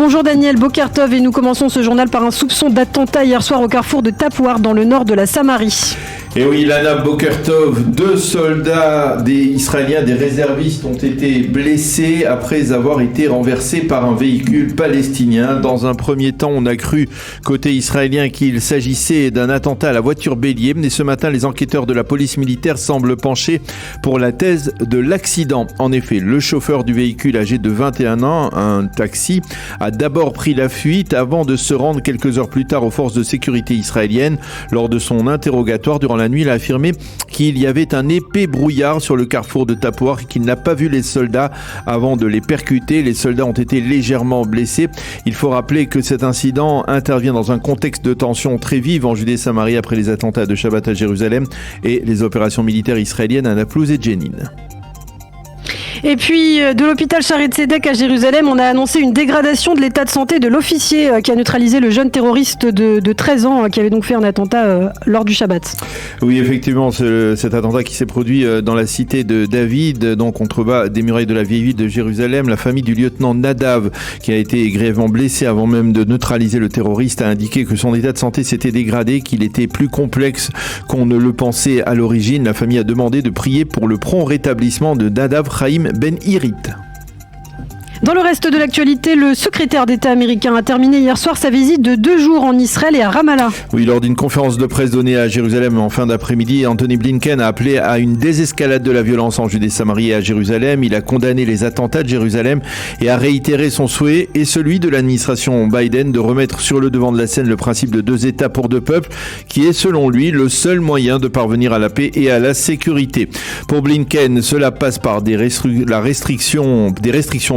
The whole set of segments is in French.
Bonjour Daniel Bokertov et nous commençons ce journal par un soupçon d'attentat hier soir au carrefour de Tapouar dans le nord de la Samarie. Et oui, Lana Bokertov, 2 soldats israéliens, des réservistes, ont été blessés après avoir été renversés par un véhicule palestinien. Dans un premier temps, on a cru, côté israélien, qu'il s'agissait d'un attentat à la voiture bélier. Mais ce matin, les enquêteurs de la police militaire semblent pencher pour la thèse de l'accident. En effet, le chauffeur du véhicule âgé de 21 ans, un taxi, a d'abord pris la fuite avant de se rendre quelques heures plus tard aux forces de sécurité israéliennes. Lors de son interrogatoire durant la nuit, il a affirmé qu'il y avait un épais brouillard sur le carrefour de Tapouar et qu'il n'a pas vu les soldats avant de les percuter. Les soldats ont été légèrement blessés. Il faut rappeler que cet incident intervient dans un contexte de tension très vive en Judée-Samarie après les attentats de Shabbat à Jérusalem et les opérations militaires israéliennes à Naplouse et Jenin. Et puis, de l'hôpital Shaare Zedek à Jérusalem, on a annoncé une dégradation de l'état de santé de l'officier qui a neutralisé le jeune terroriste de 13 ans qui avait donc fait un attentat lors du Shabbat. Oui, effectivement, cet attentat qui s'est produit dans la cité de David, donc contrebas des murailles de la vieille ville de Jérusalem. La famille du lieutenant Nadav, qui a été grièvement blessé avant même de neutraliser le terroriste, a indiqué que son état de santé s'était dégradé, qu'il était plus complexe qu'on ne le pensait à l'origine. La famille a demandé de prier pour le prompt rétablissement de Nadav Chaim Ben Irit. Dans le reste de l'actualité, le secrétaire d'État américain a terminé hier soir sa visite de 2 jours en Israël et à Ramallah. Oui, lors d'une conférence de presse donnée à Jérusalem en fin d'après-midi, Anthony Blinken a appelé à une désescalade de la violence en Judée-Samarie et à Jérusalem. Il a condamné les attentats de Jérusalem et a réitéré son souhait et celui de l'administration Biden de remettre sur le devant de la scène le principe de 2 États pour 2 peuples, qui est selon lui le seul moyen de parvenir à la paix et à la sécurité. Pour Blinken, cela passe par des restrictions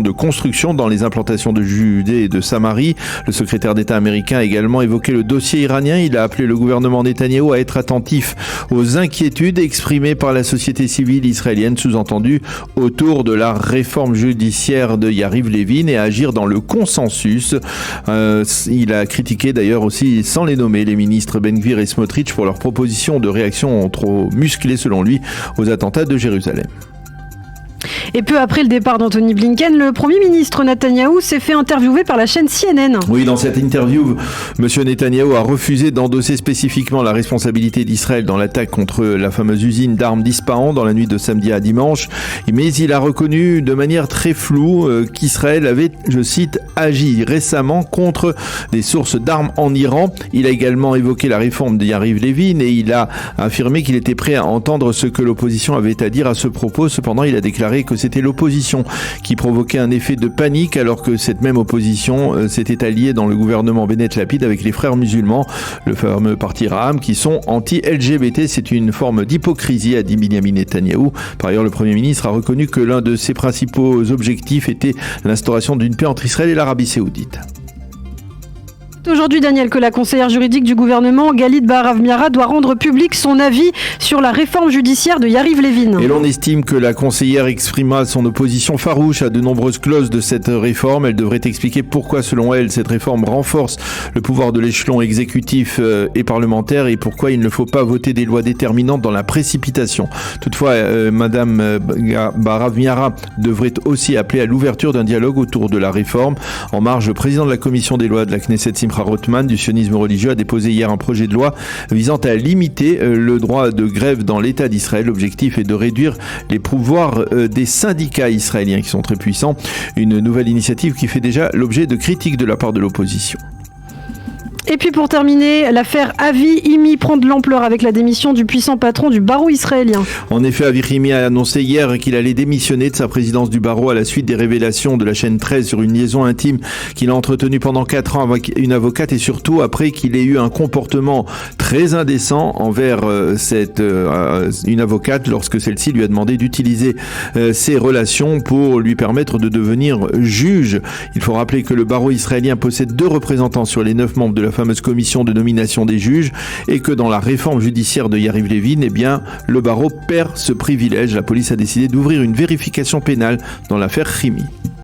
de construction dans les implantations de Judée et de Samarie. Le secrétaire d'État américain a également évoqué le dossier iranien. Il a appelé le gouvernement Netanyahou à être attentif aux inquiétudes exprimées par la société civile israélienne, sous-entendu autour de la réforme judiciaire de Yariv Levin, et à agir dans le consensus. Il a critiqué d'ailleurs aussi, sans les nommer, les ministres Ben Gvir et Smotrich pour leur proposition de réaction trop musclée selon lui aux attentats de Jérusalem. Et peu après le départ d'Anthony Blinken, le Premier ministre Netanyahou s'est fait interviewer par la chaîne CNN. Oui, dans cette interview, M. Netanyahou a refusé d'endosser spécifiquement la responsabilité d'Israël dans l'attaque contre la fameuse usine d'armes d'Ispahan dans la nuit de samedi à dimanche. Mais il a reconnu de manière très floue qu'Israël avait, je cite, agi récemment contre des sources d'armes en Iran. Il a également évoqué la réforme de Yariv Levin et il a affirmé qu'il était prêt à entendre ce que l'opposition avait à dire à ce propos. Cependant, il a déclaré que c'était l'opposition qui provoquait un effet de panique alors que cette même opposition s'était alliée dans le gouvernement Bennett Lapid avec les frères musulmans, le fameux parti Ra'am, qui sont anti-LGBT. C'est une forme d'hypocrisie, a dit Binyamin Netanyahou. Par ailleurs, le Premier ministre a reconnu que l'un de ses principaux objectifs était l'instauration d'une paix entre Israël et l'Arabie Saoudite. Aujourd'hui, Daniel, que la conseillère juridique du gouvernement, Galit Baharav Miara, doit rendre public son avis sur la réforme judiciaire de Yariv Levin. Et l'on estime que la conseillère exprimera son opposition farouche à de nombreuses clauses de cette réforme. Elle devrait expliquer pourquoi, selon elle, cette réforme renforce le pouvoir de l'échelon exécutif et parlementaire et pourquoi il ne faut pas voter des lois déterminantes dans la précipitation. Toutefois, Madame Baharav Miara devrait aussi appeler à l'ouverture d'un dialogue autour de la réforme. En marge, le président de la commission des lois de la Knesset, Simcha Rothman, du sionisme religieux, a déposé hier un projet de loi visant à limiter le droit de grève dans l'État d'Israël. L'objectif est de réduire les pouvoirs des syndicats israéliens qui sont très puissants. Une nouvelle initiative qui fait déjà l'objet de critiques de la part de l'opposition. Et puis pour terminer, l'affaire Avi Himi prend de l'ampleur avec la démission du puissant patron du barreau israélien. En effet, Avi Himi a annoncé hier qu'il allait démissionner de sa présidence du barreau à la suite des révélations de la chaîne 13 sur une liaison intime qu'il a entretenue pendant 4 ans avec une avocate et surtout après qu'il ait eu un comportement très indécent envers une avocate lorsque celle-ci lui a demandé d'utiliser ses relations pour lui permettre de devenir juge. Il faut rappeler que le barreau israélien possède 2 représentants sur les 9 membres de la fameuse commission de nomination des juges et que dans la réforme judiciaire de Yariv Levin, le barreau perd ce privilège. La police a décidé d'ouvrir une vérification pénale dans l'affaire Himi.